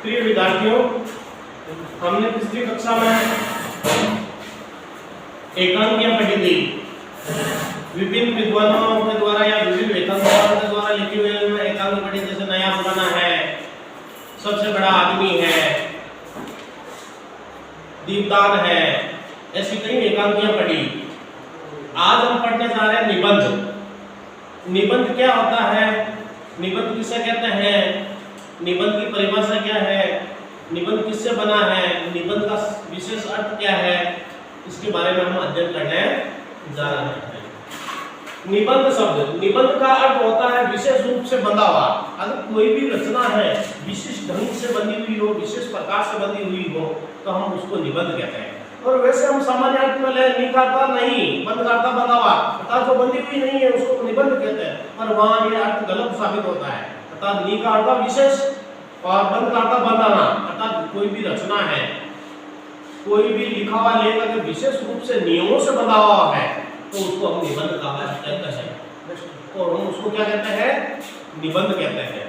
प्रिय विद्यार्थियों, हमने पिछली कक्षा में एकांकियां पढ़ी थी। विभिन्न विद्वानों के द्वारा या विभिन्न वेतनदारों के द्वारा लिखी हुई एकांक पढ़ी, जैसे नया पुराना है, सबसे बड़ा आदमी है, दीपदान है, ऐसी कई एकांकियां पढ़ी। आज हम पढ़ने जा रहे हैं निबंध। निबंध क्या होता है, निबंध किसे कहते हैं, निबंध की परिभाषा क्या है, निबंध किससे बना है, निबंध का विशेष अर्थ क्या है, इसके बारे में हम अध्ययन करने जा रहे हैं। निबंध शब्द, निबंध का अर्थ होता है विशेष रूप से बंधा हुआ। अगर कोई भी रचना है विशिष्ट ढंग से बनी हुई हो, विशेष प्रकार से बनी हुई हो, तो हम उसको निबंध कहते हैं। और वैसे हम सामान्य अर्थ में ले निकालता नहीं, बंद करता बंधा हुआ, अर्थात जो बंधी हुई नहीं है उसको निबंध कहते हैं। पर वहाँ ये अर्थ गलत साबित होता है। अर्थात निकालता विशेष और बंद करता बंधाना, अर्थात कोई भी रचना है, कोई भी लिखा हुआ लेख अगर विशेष रूप से नियमों से बंधा हुआ है तो उसको हम निबंध कहते हैं। और हम उसको क्या कहते हैं, निबंध कहते हैं।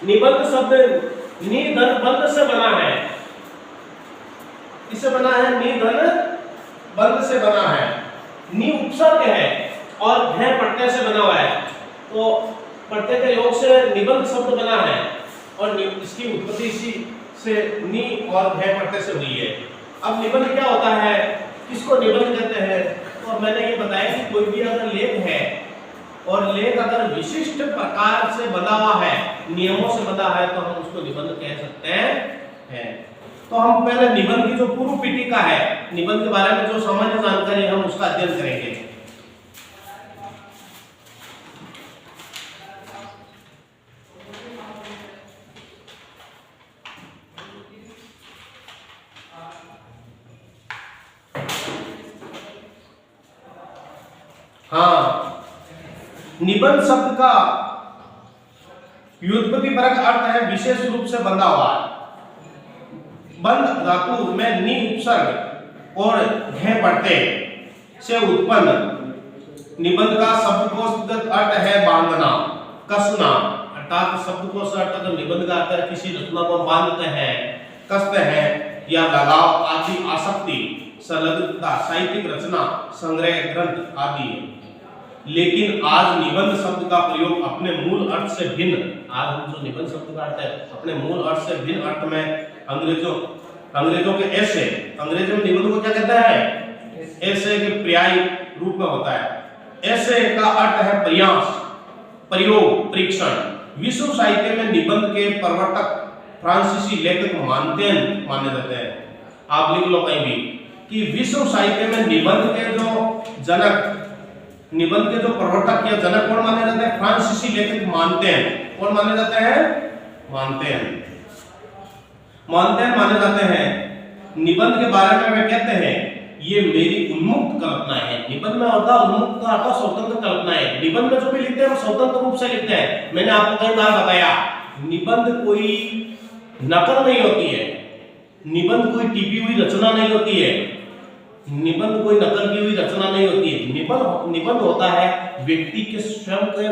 निबंध शब्द निधन बंध से बना है। किससे बना है, निधन बंध से बना है। नि उपसर्ग है और घ प्रत्यय से बना हुआ है, तो प्रत्यय के योग से निबंध शब्द बना है और इसकी उत्पत्ति इसी से नि और घ प्रत्यय से हुई है। अब निबंध क्या होता है, किसको निबंध कहते हैं, और मैंने ये बताया कि कोई भी अगर लेख है और लेख अगर विशिष्ट प्रकार से बना हुआ है, नियमों से बना है, तो हम उसको निबंध कह सकते हैं। तो हम पहले निबंध की जो पूर्व पीठिका है, निबंध के बारे में जो सामान्य जानकारी है, हम उसका अध्ययन करेंगे। हाँ, निबंध शब्द का व्युत्पत्ति परक अर्थ है विशेष रूप से बंधा हुआ। बंध धातु में नि उपसर्ग और घ प्रत्यय से उत्पन्न निबंध का शब्दकोशगत अर्थ है बांधना, कसना। अर्थात शब्दकोश अर्थ अगर निबंध का अर्थ है किसी रचना को बांधते हैं, कसते हैं, या लगाव आदि, आसक्ति, संलग्नता, साहित्यिक रचना, संग्रह ग्रंथ आदि। लेकिन आज निबंध शब्द का प्रयोग अपने मूल अर्थ से भिन्न, आज हम जो निबंध शब्द का अर्थ है अपने मूल अर्थ से भिन्न अर्थ में अंग्रेजों के ऐसे, अंग्रेजों में निबंध को क्या कहते हैं, ऐसे के पर्यायी रूप में होता है। ऐसे का अर्थ है प्रयास, प्रयोग, परीक्षण। विश्व साहित्य में निबंध के प्रवर्तक फ्रांसीसी लेखक मानते जाते हैं। आप लिख लो कहीं भी कि विश्व साहित्य में निबंध के जो जनक, निबंध के जो प्रवर्तक या जनक कौन माने जाते हैं, फ्रांसीसी लेखक मानते हैं। कौन माने जाते हैं, माने जाते हैं। निबंध के बारे में वे कहते हैं ये मेरी उन्मुक्त कल्पना है। निबंध में होता उन्मुक्त का अर्थ स्वतंत्र कल्पना है। निबंध में जो भी लिखते हैं वो स्वतंत्र रूप से लिखते हैं। मैंने आपको कई बार बताया, निबंध कोई नकल नहीं होती है, निबंध कोई टिपी हुई रचना नहीं होती है, निबंध कोई नकल की हुई रचना नहीं होती है। निबंध होता है व्यक्ति के स्वयं के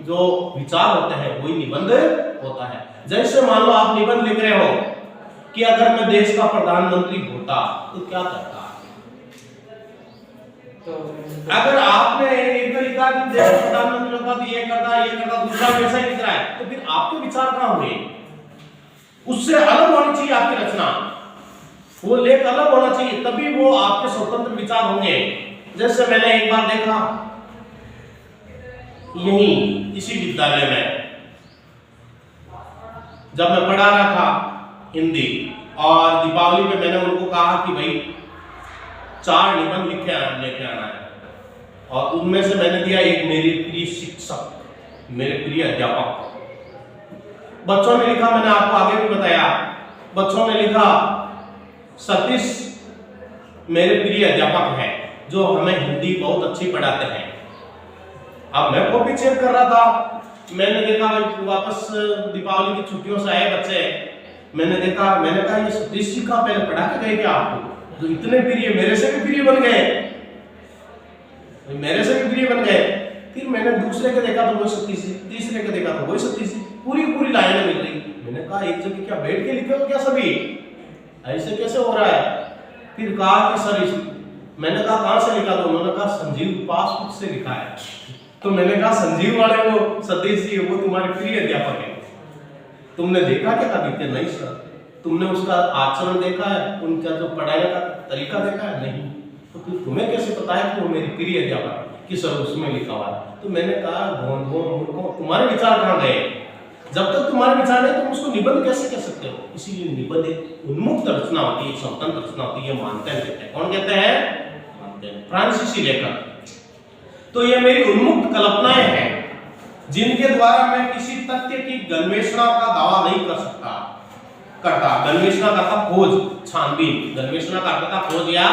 जो विचार होते हैं वही निबंध होता है। जैसे मान लो आप निबंध लिख रहे हो कि अगर मैं देश का प्रधानमंत्री होता तो क्या करता। तो अगर आपने एक लिखा कि देश का प्रधानमंत्री होता तो ये करता, दूसरा वैसा ही लिख रहा है, तो फिर आपके विचार कहाँ हुए, उससे अलग होनी चाहिए आपकी रचना, वो लेख अलग होना चाहिए, तभी वो आपके स्वतंत्र विचार होंगे। जैसे मैंने एक बार देखा यहीं इसी विद्यालय में, जब मैं पढ़ा रहा था हिंदी, और दीपावली पे मैंने उनको कहा कि भाई 4 निबंध लेके आना है, और उनमें से मैंने दिया एक मेरे प्रिय शिक्षक, मेरे प्रिय अध्यापक। बच्चों ने लिखा, मैंने आपको आगे भी बताया, बच्चों ने लिखा सतीश मेरे प्रिय अध्यापक हैं जो हमें हिंदी बहुत अच्छी पढ़ाते हैं। अब मैं कॉपी चेक कर रहा था, मैंने देखा वापस दीपावली की छुट्टियों से आए बच्चे, मैंने कहा ये सतीश जी का पहले पढ़ा के गए क्या आपको, जो इतने प्रिय, मेरे से भी प्रिय बन गए, फिर मैंने दूसरे के देखा तो वही सतीश जी, तीसरे के देखा तो वही सतीश जी, पूरी लाइनें मिल रही। मैंने कहा एक जगह क्या बैठ के लिखे हो क्या सभी, ऐसे कैसे हो रहा है? फिर कहा कि सर इस, मैंने कहा कहां से लिखा? तो उन्होंने कहा संजीव पासबुक से लिखा है। तो मैंने कहा संजीव वाले वो सतीश जी वो तुम्हारे प्रिय अध्यापक है, तुमने देखा क्या कभी? कि नहीं सर। तुमने उसका आचरण देखा है, उनका जो पढ़ाने का तरीका देखा है? नहीं। तो फिर तुम्हें कैसे पता है कि वो मेरी प्रिय अध्यापक है कि सर उसमें लिखा हुआ है? तो मैंने कहा मूर्खों, तुम्हारे विचार कहाँ गए? जब तक तुम्हारे विचार नहीं तुम उसको निबंध कैसे कह सकते हो? इसीलिए निबंध एक उन्मुक्त रचना होती है, एक स्वतंत्र रचना होती है, मानते हैं। कौन कहते हैं? मानते हैं, फ्रांसीसी लेखक। तो ये मेरी उन्मुक्त कल्पनाएं हैं जिनके द्वारा मैं किसी तथ्य की गन्वेषणा का दावा नहीं करता। गन्वेषणा करता, खोज, छानबीन, गन्वेषणा करता खोज या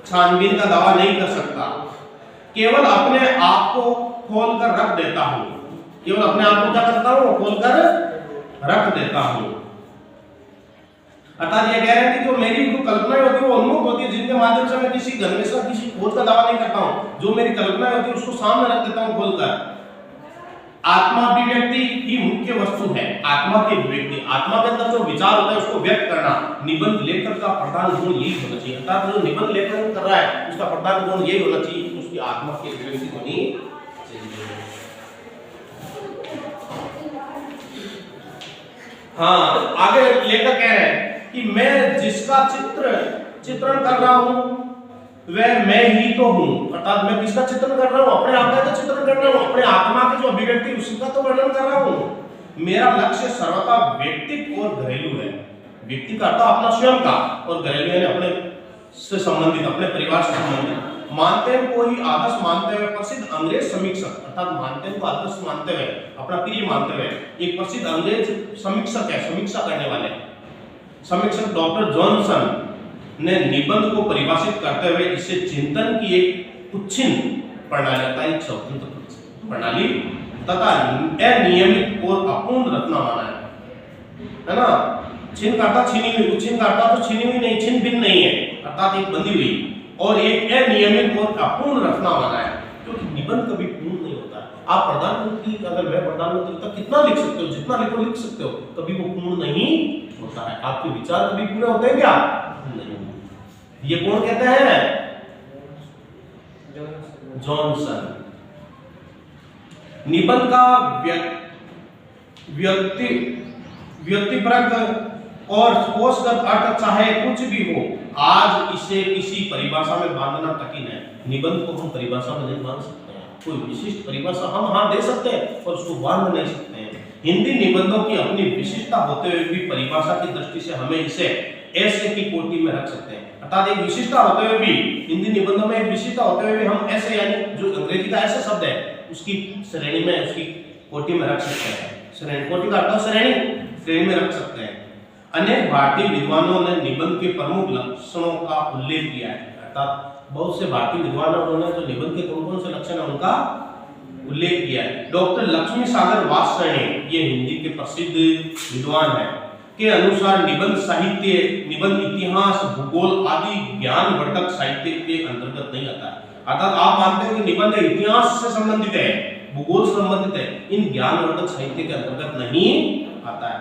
छानबीन का दावा नहीं कर सकता। केवल अपने आप को खोलकर रख देता हूं। केवल अपने आप को क्या करता हूं? खोलकर रख देता हूं। अर्थात ये कह रहे हैं कि जो मेरी जो कल्पनाएं होती है वो उन्मुक्त होती है, जिनके माध्यम से मैं किसी गन्वेषणा, किसी खोज का दावा नहीं करता हूं। जो मेरी कल्पनाएं होती है उसको सामने रख देता हूं खोलकर। आत्मा अभिव्यक्ति ही मुख्य वस्तु है। आत्मा की अभिव्यक्ति, आत्मा के अंदर जो विचार होता है उसको व्यक्त करना निबंध लेखक का प्रधान गुण यही होना चाहिए। अर्थात जो निबंध लेखन कर रहा है उसका प्रधान गुण यही होना चाहिए कि उसकी आत्मा की अभिव्यक्ति होनी चाहिए। हाँ, आगे लेखक कह रहे हैं कि मैं जिसका चित्रण कर रहा हूं वह मैं ही तो हूं। अर्थात मैं किसका चित्रण कर रहा हूं? अपने आप का तो चित्रण कर रहा हूं, अपने आत्मा की जो अभिव्यक्ति उसी का तो वर्णन कर रहा हूं। मेरा लक्ष्य सर्वथा व्यक्तित्व और घरेलू है। व्यक्ति का अर्थ अपना स्वयं का, और घरेलू यानी अपने से संबंधित, अपने परिवार से संबंधित। मानतेन को ही आदर्श मानते हुए प्रसिद्ध अंग्रेज समीक्षक, अर्थात मानतेन को आदर्श मानते हुए, अपना प्रिय मानते हुए एक प्रसिद्ध अंग्रेज समीक्षक है, समीक्षा करने वाले समीक्षक डॉक्टर जॉनसन ने निबंध को परिभाषित करते हुए इसे चिंतन की एक उच्छिन्न प्रणाली, एक स्वतंत्र प्रणाली तथा अनियमित और अपूर्ण रचना माना है ना। छिन्न करता छिनी हुई, उच्छिन्न करता तो छिनी हुई नहीं, छिन्न भिन्न नहीं है, अर्थात एक बंधी हुई, और एक अनियमित और अपूर्ण रचना माना है, क्योंकि निबंध कभी पूर्ण नहीं होता। आप प्रधानमंत्री, अगर मैं प्रधानमंत्री तक कितना लिख सकते हो, जितना लिखो लिख सकते हो, कभी वो पूर्ण नहीं होता है। आपके विचार कभी पूरे होते हैं क्या? नहीं। ये कौन कहता है? जॉनसन। निबंध का व्यक्तिपरक और कोशगत अर्थ चाहे कुछ भी हो, आज इसे किसी परिभाषा में बांधना कठिन है। निबंध को हम परिभाषा में नहीं बांध सकते हैं, कोई विशिष्ट परिभाषा हम हाँ दे सकते हैं और उसको बांध नहीं सकते हैं। हिंदी निबंधों की अपनी विशिष्टता होते हुए भी परिभाषा की दृष्टि से हमें इसे ऐसे की कोटि में रख सकते हैं। अर्थात एक विशिष्टता होते हुए भी, हिंदी निबंधों में एक विशिष्टता होते हुए भी हम ऐसे, यानी जो अंग्रेजी का ऐसा शब्द है उसकी श्रेणी में, उसकी कोटि में रख सकते हैं। श्रेणी, कोटि का अर्थ श्रेणी में रख सकते हैं। अनेक भारतीय विद्वानों ने निबंध के प्रमुख लक्षणों का उल्लेख किया है। अर्थात बहुत से भारतीय विद्वानों ने जो निबंध के कौन कौन से लक्षण है उनका उल्लेख किया है। डॉक्टर लक्ष्मी सागर वात्सर्य, ये हिंदी के प्रसिद्ध विद्वान है, के अनुसार निबंध साहित्य, निबंध इतिहास, भूगोल आदि ज्ञानवर्धक साहित्य के अंतर्गत नहीं आता है। अर्थात आप मानते हो कि निबंध इतिहास से संबंधित है, भूगोल से संबंधित है, इन ज्ञानवर्धक साहित्य के अंतर्गत नहीं आता है।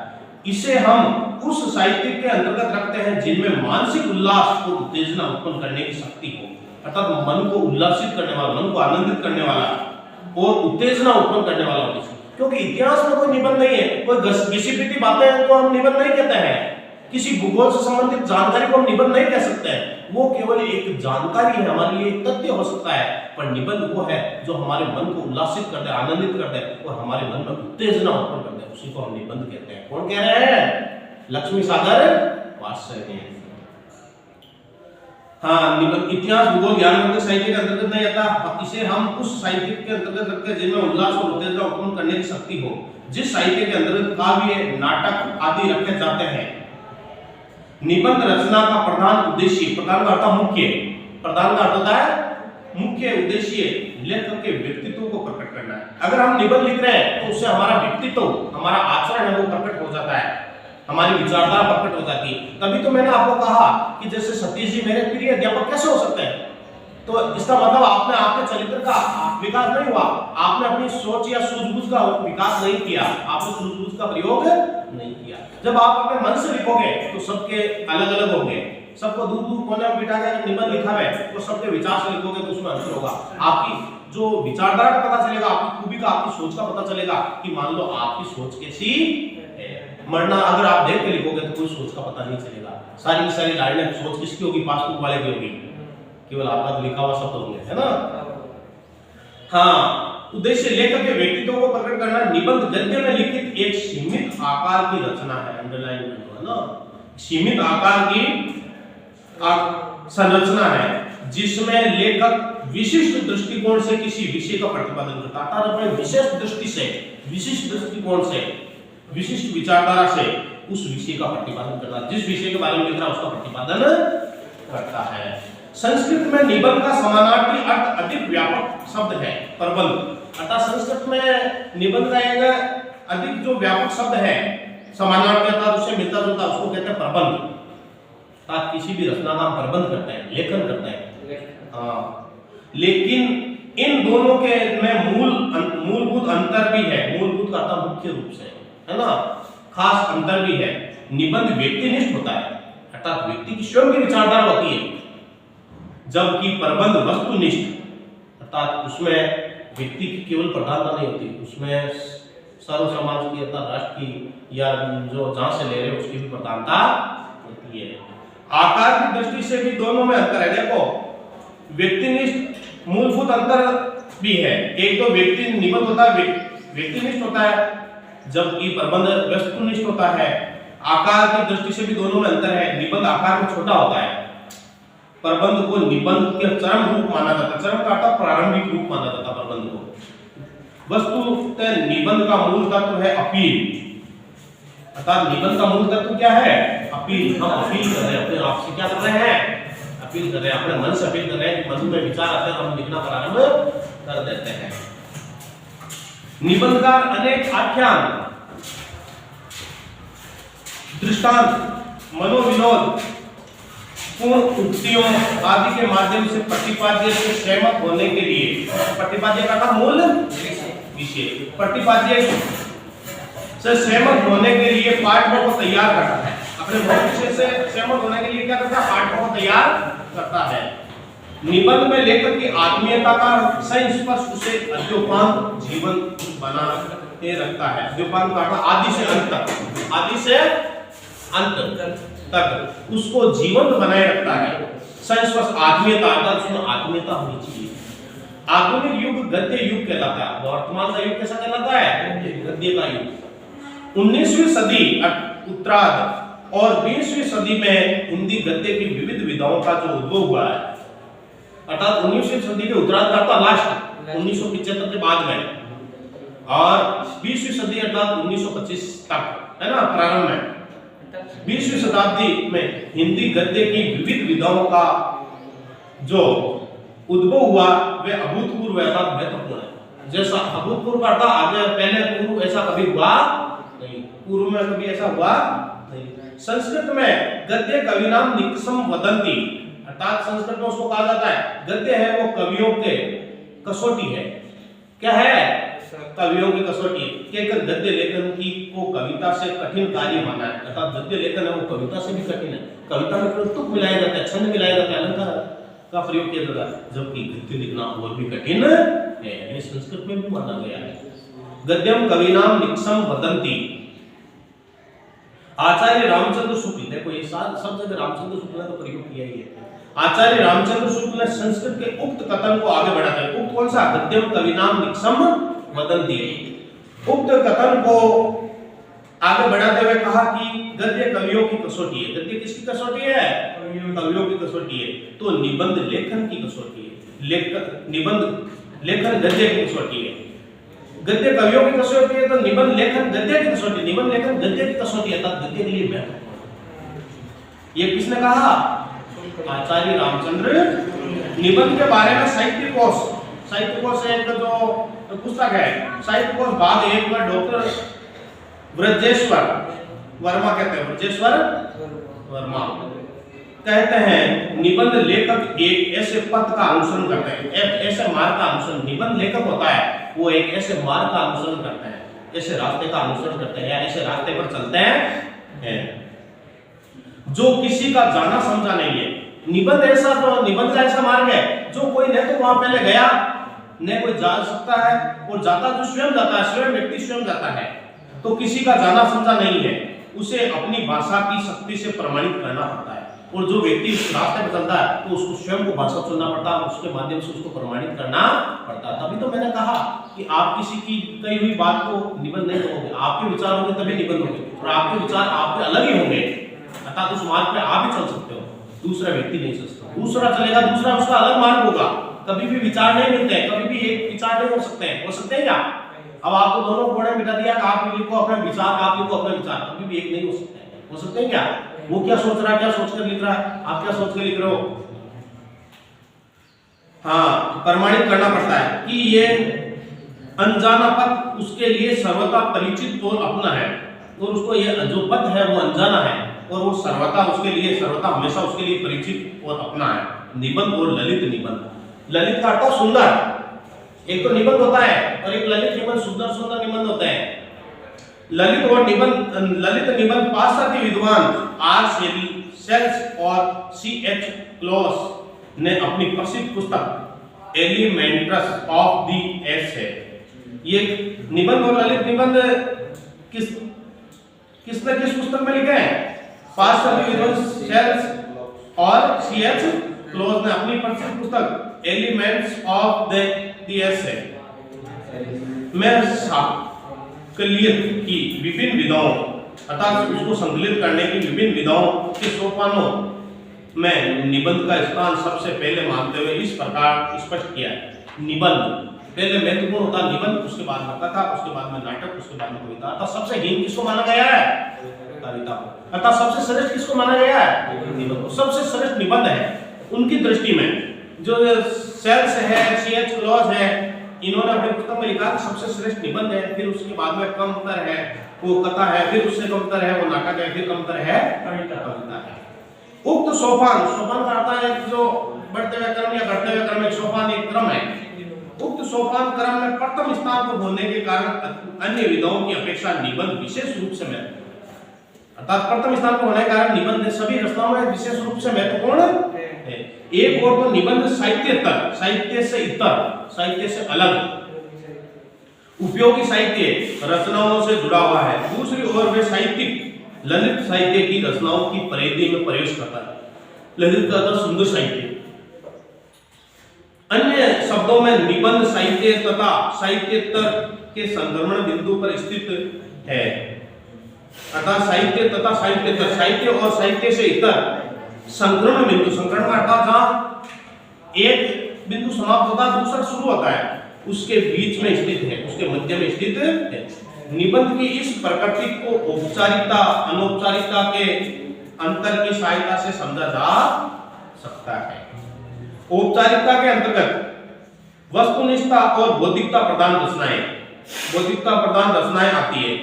इसे हम उस साहित्य के अंतर्गत रखते हैं जिनमें मानसिक उल्लास और उत्तेजना उत्पन्न करने की शक्ति हो। अर्थात मन को उल्लासित करने वाला, मन को आनंदित करने वाला और उत्तेजना उत्पन्न करने वाला होना चाहिए। क्योंकि इतिहास में कोई निबंध नहीं है, कोई घिसी-पिटी बातें को हम निबंध नहीं कहते हैं, किसी भूगोल से संबंधित जानकारी को हम निबंध नहीं कह सकते हैं। वो केवल एक जानकारी है, हमारे लिए एक तथ्य हो सकता है, पर निबंध वो है जो हमारे मन को उल्लासित कर दे, आनंदित कर दे और हमारे मन में उत्तेजना उत्पन्न कर दे, उसी को हम निबंध कहते हैं। कौन कह रहे हैं? लक्ष्मी सागर वात्सर्य। हाँ, निबंध इतिहास, भूगोल, ज्ञानवर्धक साहित्य के अंतर्गत नहीं आता। इसे हम उस साहित्य के अंतर्गत रखते हैं जिनमें उल्लास और उत्तेजना उत्पन्न करने की शक्ति हो। जिस साहित्य के अंतर्गत काव्य, नाटक आदि रखे जाते हैं। निबंध रचना का प्रधान उद्देश्य, प्रधान का अर्थ मुख्य, प्रधान का अर्थ होता है मुख्य उद्देश्य लेखक के व्यक्तित्व को प्रकट करना है। अगर हम निबंध लिख रहे हैं तो उससे हमारा व्यक्तित्व, हमारा आचरण है वो प्रकट हो जाता है, हमारी विचारधारा प्रकट हो जाती है। तभी तो मैंने आपको कहा कि जैसे सतीश जी मेरे प्रिय अध्यापक कैसे हो सकते हैं? तो इसका मतलब आपने आपके चरित्र का विकास नहीं हुआ, आपने अपनी सोच या सूझबूझ का विकास नहीं किया, आपने सूझबूझ का प्रयोग नहीं किया। जब आप अपने मन से लिखोगे तो सबके अलग अलग होंगे, सबको दूर दूर कोने में बिठा के निबंध लिखा है तो सबके विचार से लिखोगे तो उसमें अंतर होगा। आपकी जो विचारधारा का पता चलेगा, आपकी खूबी का, आपकी सोच का पता चलेगा कि मान लो आपकी सोच कैसी है। मरना अगर आप देख के लिखोगे तो कोई सोच का पता नहीं चलेगा। सारी की सारी लाइनें सोच किसकी होगी? पासबुक वाले की होगी, केवल आपका तो लिखा हुआ शब्द होंगे, है ना। हाँ, उद्देश्य लेखक के व्यक्तित्व को प्रकट करना। निबंध गद्य में लिखित एक सीमित आकार की रचना है, अंडरलाइन है ना, सीमित आकार की संरचना है जिसमें लेखक विशिष्ट दृष्टिकोण से किसी विषय का प्रतिपादन करता है। अपने विशेष दृष्टि से, विशिष्ट दृष्टिकोण से, विशिष्ट विचारधारा से उस विषय का प्रतिपादन करता है, जिस विषय के बारे में लिख रहा है उसका प्रतिपादन करता है। संस्कृत में निबंध का समानार्थी अर्थ अधिक व्यापक शब्द है प्रबंध। अर्थात संस्कृत में निबंध का एक अधिक जो व्यापक शब्द है समानार्थी अर्थात उससे मिलता जुलता, उसको कहते हैं प्रबंध। आप किसी भी रचना का प्रबंध करते हैं, लेखन करते हैं। हाँ, लेकिन इन दोनों के में मूलभूत अंतर भी है। मूलभूत का अर्थ मुख्य रूप से, है ना, खास अंतर भी है। निबंध व्यक्तिनिष्ठ होता है, अर्थात व्यक्ति की स्वयं की विचारधारा होती है, जबकि प्रबंध वस्तुनिष्ठ अर्थात उसमें व्यक्ति की केवल प्रधानता नहीं होती, उसमें सर्व समाज की अर्थात राष्ट्र की या जो जहां से ले रहे उसकी भी प्रधानता होती है। आकार की दृष्टि से भी दोनों में अंतर है। देखो, व्यक्तिनिष्ठ मूलभूत अंतर भी है। एक तो व्यक्ति निबंध होता है व्यक्तिनिष्ठ होता है, जबकि प्रबंध वस्तुनिष्ठ होता है। आकार की दृष्टि से भी दोनों में अंतर है। निबंध आकार में छोटा होता है, प्रबंध को निबंध के चरम रूप माना जाता है। चरम का अर्थ प्रारंभिक रूप माना जाता है प्रबंध को। वस्तुतः निबंध का मूल तत्व है अपील, अर्थात निबंध का मूल तत्व क्या है? अपील। हम अपील कर रहे हैं, अपने आप से क्या कर रहे हैं? अपील कर रहे हैं, अपने मन से अपील कर रहे हैं कि मन में विचार आते हैं हम लिखना प्रारंभ कर देते हैं। निबंधकार अनेक आख्यान, दृष्टांत, मनोविनोद, पूर्ण उक्तियों आदि के माध्यम से प्रतिपाद्य से सहमत होने के लिए, प्रतिपाद्य का मूल विषय, प्रतिपाद्य से सहमत होने के लिए पाठकों को तैयार करता है। अपने मूल विषय से सहमत होने के लिए क्या करता है? पाठकों को तैयार करता है। निबंध में लेखक की आत्मीयता का संस्पर्श उसे अद्योपांत जीवन बनाए रखता है। अद्योपांत का आदि से अंत तक, आदि से अंत तक उसको जीवंत बनाए रखता है। संस्पर्श आत्मीयता, अर्थात उसमें आत्मीयता होनी चाहिए। आधुनिक युग गद्य युग कहलाता है। वर्तमान का युग कैसा कहलाता है? गद्य का युग। 19वीं सदी उत्तरार्ध और 20वीं सदी में हिंदी गद्य की विविध विधाओं का जो उद्भव हुआ है, अर्थात 19वीं सदी के उत्तरार्ध का लास्ट 1975 के बाद में, और 20वीं सदी अर्थात 1925 तक, है ना, प्रारंभ में 20वीं शताब्दी में हिंदी गद्य की विविध विधाओं का जो उद्भव हुआ वे अभूतपूर्व अर्थात महत्वपूर्ण है। जैसा अभूतपूर्व का था, आगे पहले पूर्व ऐसा कभी हुआ नहीं, पूर्व में कभी ऐसा हुआ नहीं। संस्कृत में गद्य कविनाम निक्सम वदंती, अर्थात संस्कृत में उसको कहा जाता है, गद्य है वो कवियों के कसौटी है। क्या है? कवियों की कसौटी। कहकर गद्य लेखन की को कविता से कठिन कार्य माना है, अर्थात गद्य लेखन है वो कविता से भी कठिन है। कविता में केवल तुक मिलाया जाता है, छंद मिलाया जाता है, अलंकार का प्रयोग किया जाता है, जबकि गद्य लिखना और भी कठिन है। ये संस्कृत में भी माना गया है। गद्यम कविनाम निक्सम वदंती। आचार्य रामचंद्र शुक्ल, देखो ये सब जगह रामचंद्र शुक्ल ने तो प्रयोग किया ही है। आचार्य रामचंद्र शुक्ल ने संस्कृत के उक्त कथन को आगे बढ़ाते हैं। उक्त कौन सा? गद्यम कविनाम निक्सम वदंती। उक्त कथन को आगे बढ़ाते हुए कहा कि गद्य कवियों की कसौटी है। गद्य किसकी कसौटी है? कवियों की कसौटी है। तो निबंध लेखन की कसौटी है। निबंध लेखन गद्य की कसौटी है। गद्य कवियों की कसौटी है तो निबंध लेखन गद्य की कसौटी, निबंध लेखन गद्य की कसौटी है, तब गद्य के लिए महत्वपूर्ण। ये किसने कहा? आचार्य रामचंद्र। निबंध के बारे में साहित्य कोश, साहित्य कोश एक जो पुस्तक है, साहित्य कोश भाग 1 में डॉक्टर ब्रजेश्वर वर्मा कहते हैं, ब्रजेश्वर वर्मा कहते हैं निबंध लेखक एक ऐसे पथ का अनुसरण करते हैं, एक ऐसे मार्ग का अनुसरण, निबंध लेखक होता है वो एक ऐसे मार्ग का अनुसरण करते हैं, ऐसे रास्ते का अनुसरण करते हैं या ऐसे रास्ते पर चलते हैं जो किसी का जाना समझा नहीं है। निबंध ऐसा, तो निबंध का ऐसा मार्ग है जो कोई न तो वहां पहले गया न कोई जा सकता है, और जाता जो स्वयं जाता है, स्वयं व्यक्ति स्वयं जाता है, तो किसी का जाना समझा नहीं है, उसे अपनी भाषा की शक्ति से प्रमाणित करना पड़ता है। और जो व्यक्ति उस रास्ते पर चलता है तो उसको स्वयं को भाषा चुनना पड़ता है, उसके माध्यम से उसको प्रमाणित करना पड़ता है। तभी तो मैंने कहा कि आप किसी की कही हुई बात को निबंध नहीं करोगे, आपके विचार होंगे तभी निबंध होंगे, और आपके विचार आपके अलग ही होंगे, अर्थात उस मार्ग पे आप ही चल सकते हो, दूसरा व्यक्ति नहीं चल सकता। दूसरा चलेगा, दूसरा उसका अलग मार्ग होगा, कभी भी विचार नहीं मिलते हैं, कभी भी एक विचार नहीं हो सकते हैं, हो सकते हैं क्या? अब आपको दोनों कोड़े मिटा दिया कि आप लिखो अपना विचार, आप लिखो अपना विचार, कभी भी एक नहीं हो सकते हैं, हो सकते हैं क्या? वो क्या सोच रहा है, क्या सोचकर लिख रहा है, आप क्या सोच कर लिख रहे हो? हाँ, प्रमाणित करना पड़ता है कि ये अनजाना पथ उसके लिए सर्वथा परिचित और अपना है, और उसको ये जो पथ है वो अनजाना है और वो सर्वथा उसके लिए, सर्वथा हमेशा उसके लिए परिचित और अपना है। निबंध और ललित निबंध। ललित का अर्थ सुंदर, एक तो निबंध होता है और एक ललित निबंध, सुंदर सुंदर निबंध होते हैं। ललित और निबंध, ललित निबंध पाश्चात्य विद्वान आर सेल्स और सी.एच. क्लॉस ने अपनी प्रसिद्ध पुस्तक एलिमेंट्स ऑफ द एस है। ये निबंध और ललित निबंध किसने किस पुस्तक में लिखे हैं? पाश्चात्य विद्वान सेल्स और सी.एच. क्लॉस ने अपनी प्रसिद्ध पुस्तक एलिमेंट्स ऑफ द एस है में संकलित की विभिन्न विधाओं, अर्थात उसको संकलित करने की विभिन्न विधाओं के सोपानों में निबंध का स्थान सबसे पहले मानते हुए इस प्रकार स्पष्ट किया है। निबंध पहले महत्वपूर्ण होता है, निबंध, उसके बाद में कथा, उसके बाद में नाटक, उसके बाद में कविता। अर्थात सबसे हीन किसको माना गया है? कविता। अर्थात सबसे श्रेष्ठ किसको माना गया है? निबंध। सबसे श्रेष्ठ निबंध है उनकी दृष्टि में। जो सेल्स है, सी.एच. क्लॉस है, इन्होंने अपने पुस्तक में लिखा कि सबसे श्रेष्ठ निबंध है, फिर उसके बाद में कमतर है वो कथा है, फिर उससे कमतर है वो नाटक है, फिर कमतर है कविता है। उक्त सोपान, सोपान का अर्थ है जो बढ़ते हुए क्रम या घटते हुए क्रम, एक सोपान एक क्रम है। उक्त सोपान क्रम में प्रथम स्थान पर होने के कारण अन्य विधाओं की अपेक्षा निबंध विशेष रूप से महत्वपूर्ण, अर्थात प्रथम स्थान पर होने के कारण निबंध सभी रचनाओं में विशेष रूप से महत्वपूर्ण है। एक और तो निबंध साहित्यतर, साहित्य से इतर, साहित्य से अलग उपयोगी साहित्य रचनाओं से जुड़ा हुआ है। दूसरी ओर वे साहित्यिक ललित साहित्य की रचनाओं की परिधि में प्रवेश करता है। ललित का सुंदर साहित्य, अन्य शब्दों में निबंध साहित्य तथा साहित्यतर के संक्रमण बिंदु पर स्थित है, अर्थात साहित्य तथा साहित्यतर, साहित्य और साहित्य से इतर संक्रमण बिंदु, संक्रमण का अर्थात जहां एक बिंदु समाप्त होता है दूसरा शुरू होता है, उसके बीच में स्थित है, उसके मध्य में स्थित है। निबंध की इस प्रकृति को औपचारिकता अनौपचारिकता के अंतर की सहायता से समझा जा सकता है। औपचारिकता के अंतर्गत वस्तुनिष्ठता और बौद्धिकता प्रधान रचनाएं, बौद्धिकता प्रधान रचनाएं आती है,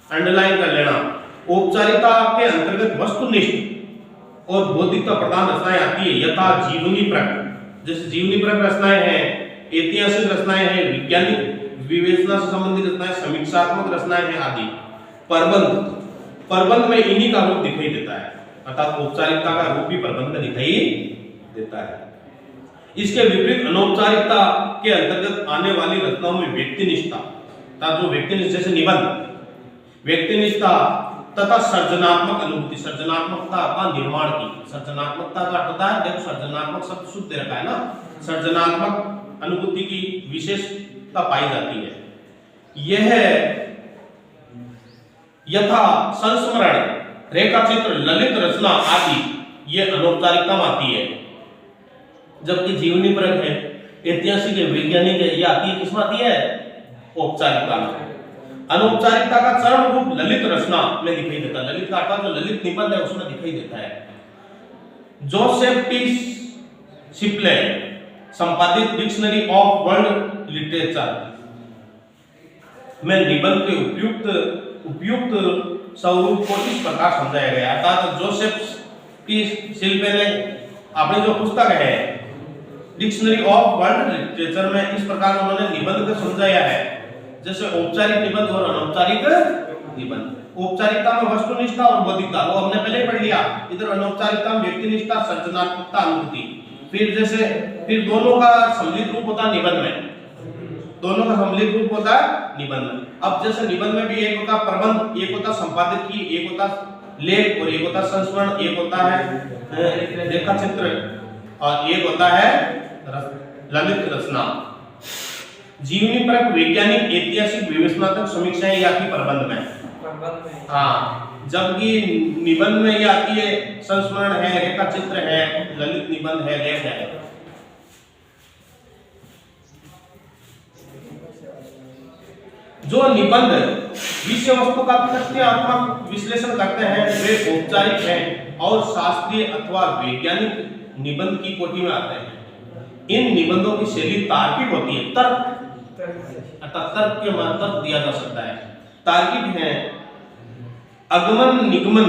अंडरलाइन कर लेना। औपचारिकता के अंतर्गत वस्तुनिष्ठ और बौद्धिकता प्रधान रचनाएं आती है, यथा जीवनीपरक, जैसे जीवनीपरक रचनाएं हैं, ऐतिहासिक रचनाएं हैं, वैज्ञानिक विवेचना से संबंधित रचनाएं, समीक्षात्मक रचनाएं हैं आदि। प्रबंध, प्रबंध में इन्हीं का रूप दिखाई देता है, अर्थात औपचारिकता का रूप भी प्रबंध में दिखाई देता है। इसके विपरीत अनौपचारिकता के अंतर्गत आने वाली रचनाओं में व्यक्तिनिष्ठता, अर्थात जो व्यक्तिनिष्ठ जैसे निबंध, व्यक्तिनिष्ठता तथा सृजनात्मक अनुभूति, सृजनात्मकता का निर्माण की, सृजनात्मकता का अर्थ होता है, देखो सृजनात्मक शब्द शुद्ध दे रखा है ना, सृजनात्मक अनुभूति की विशेषता पाई जाती है। यह यथा संस्मरण, रेखाचित्र, ललित रचना आदि ये अनौपचारिकता में आती है, जबकि जीवनीपरक है, ऐतिहासिक है, वैज्ञानिक है, ये आती है किसमें आती है? औपचारिकता में। अनौपचारिकता का चरम रूप ललित रचना में दिखाई देता है। ललित का अर्थ जो ललित निबंध है उसमें दिखाई देता है। जोसेफ टी शिप्ले संपादित डिक्शनरी ऑफ वर्ल्ड लिटरेचर में निबंध के उपयुक्त स्वरूप को इस प्रकार समझाया गया, अर्थात जोसेफ कि शिल्पे ने अपनी जो पुस्तक है डिक्शनरी ऑफ वर्ल्ड लिटरेचर में इस प्रकार उन्होंने निबंध को समझाया है, जैसे औपचारिक निबंध और अनौपचारिक निबंध। औपचारिकता में वस्तुनिष्ठा और बौद्धिकता, वो हमने पहले ही पढ़ लिया। इधर अनौपचारिकता में व्यक्तिनिष्ठा, सृजनात्मकता, अनुभूति। फिर दोनों का सम्मिलित रूप होता है निबंध में, दोनों का सम्मिलित रूप होता है निबंध में। अब जैसे निबंध में भी एक होता प्रबंध, एक होता संपादकीय, एक होता लेख और एक होता संस्मरण, एक होता है रेखा चित्र और एक होता है ललित रचना। जीवनी परक, वैज्ञानिक, ऐतिहासिक, विवेचनात्मक समीक्षाएं ये आती प्रबंध में। हाँ, जबकि निबंध में ये आती है संस्मरण है, रेखा चित्र है, ललित निबंध है, लेख है। जो निबंध विषय वस्तु का तथ्यात्मक विश्लेषण करते हैं वे औपचारिक हैं और शास्त्रीय अथवा वैज्ञानिक निबंध की कोटि में आते हैं। इन निबंधों की शैली तार्किक होती है, तर्क के मतलब दिया जा सकता है, तार्किक है। अगमन निगमन,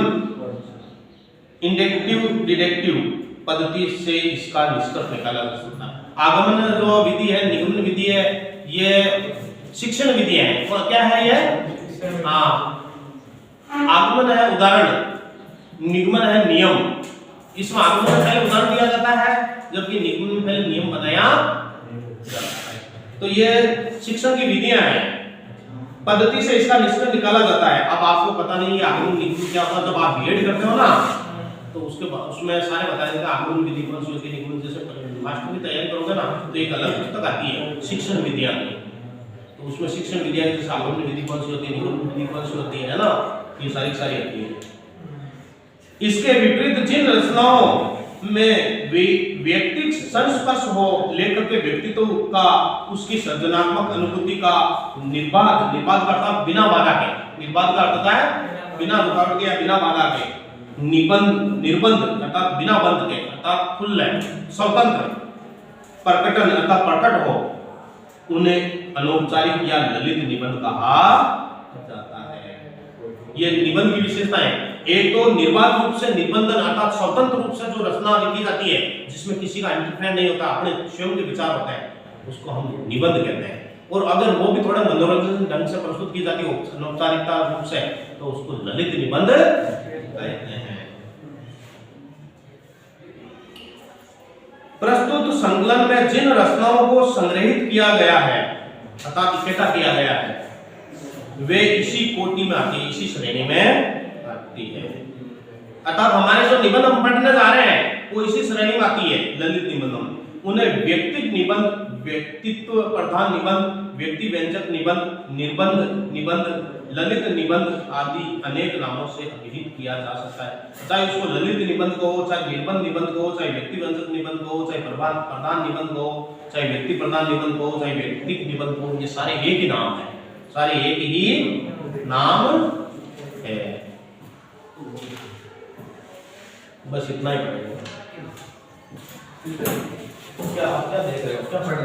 इंडक्टिव डिडक्टिव पद्धति से इसका निष्कर्ष निकाला जा सकता है। आगमन जो विधि है, निगमन विधि है, ये शिक्षण विधि है। और क्या है ये? हाँ, आगमन है उदाहरण, निगमन है नियम। इसमें आगमन में पहले उदाहरण दिया जाता है, जबकि निगमन में पहले नियम बताया जाता है। तो ये शिक्षण की विधियां हैं, पद्धति से इसका निष्कर्ष निकाला जाता है। अब आपको पता नहीं है आगमन निगमन क्या होता है, जब आप बीएड करते हो ना तो उसके बाद उसमें सारे बताया जाएगा आगमन विधि कौन सी होती है, निगमन। जैसे मास्टर की तैयारी करोगे ना तो एक अलग पुस्तक आती है शिक्षण विधियां, तो उसमें शिक्षण विधियां जैसे आगमन विधि कौन सी होती है, निगमन विधि कौन सी होती है ना, ये सारी आती है। इसके विपरीत जिन रचनाओं में व्यक्तिक संस्पर्श हो, लेखक के व्यक्तित्व का, उसकी सृजनात्मक अनुभूति का निर्बाध का अर्थ बिना बाधा के, निर्बाध का अर्थ होता है बिना रुकावट के या बिना बाधा के, निर्बंध अर्थात बिना बंध के अर्थात खुले स्वतंत्र, प्रकटन अर्थात प्रकट हो, उन्हें अनौपचारिक या ललित निबंध कहा जाता है। ये निबंध की विशेषताएं, एक तो निर्बाध रूप से निबंधन अर्थात स्वतंत्र रूप से जो रचना लिखी जाती है जिसमें किसी का इंटरफेयर नहीं होता, अपने स्वयं के विचार होते हैं, उसको हम निबंध कहते हैं। और अगर वो भी थोड़ा मनोरंजन ढंग से प्रस्तुत की जाती हो अनौपचारिकता रूप से, तो उसको ललित निबंध कहते हैं। प्रस्तुत संकलन में जिन रचनाओं को संग्रहित किया गया है अर्थात इकट्ठा किया गया है, वे इसी कोटि में आती है, इसी श्रेणी में आती है। अर्थात हमारे जो निबंध हम पढ़ने जा रहे हैं वो इसी श्रेणी में आती है, ललित निबंधों में। उन्हें व्यक्तिक निबंध, व्यक्तित्व प्रधान निबंध, व्यक्ति व्यंजक निबंध, निर्बंध निबंध, ललित निबंध आदि अनेक नामों से अभिहित किया जा सकता है। चाहे उसको ललित निबंध कहो, चाहे निर्बंध निबंध कहो, चाहे व्यक्ति व्यंजक निबंध कहो, चाहे प्रधान निबंध कहो, चाहे व्यक्ति प्रधान निबंध कहो, चाहे व्यक्तिक निबंध कहो, ये सारे एक ही नाम है, सारे एक ही नाम है। बस इतना ही पढ़ेगा। क्या आप क्या देख रहे हो, क्या पढ़ रहे हो?